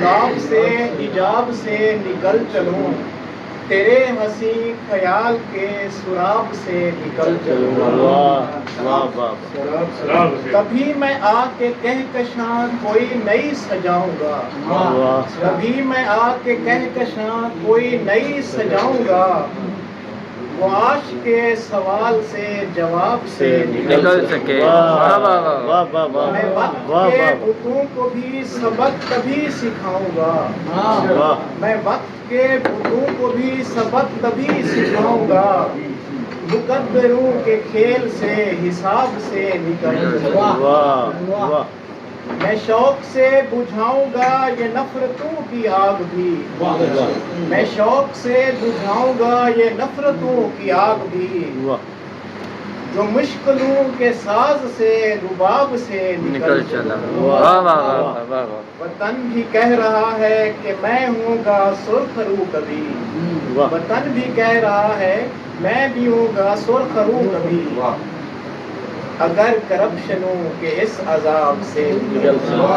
عذاب سے حجاب سے نکل چلوں، تیرے حسین خیال کے سراب سے نکل چلوں۔ کبھی میں آ کے کہکشاں کوئی نئی سجاؤں گا، کبھی میں آ کے کہکشاں کوئی نئی سجاؤں گا، وہ عاشق کے سوال سے جواب سے نکل سکے۔ میں وقت کے بتوں کو بھی سبق تبھی سکھاؤں گا، میں وقت کے بتوں کو بھی سبق تبھی سکھاؤں گا، مقدروں کے کھیل سے حساب سے نکل سکے۔ میں شوق سے بجھاؤں گا یہ نفرتوں کی آگ بھی، میں شوق سے بجھاؤں گا یہ نفرتوں کی آگ بھی، جو مشکلوں کے ساز سے رباب سے نکل چلا۔ وطن بھی کہہ رہا ہے کہ میں ہوں گا سرخ رو کبھی، وطن بھی کہہ رہا ہے میں بھی ہوں گا سرخ رو کبھی، اگر کرپشنوں کے اس عذاب سے نکل سکوں۔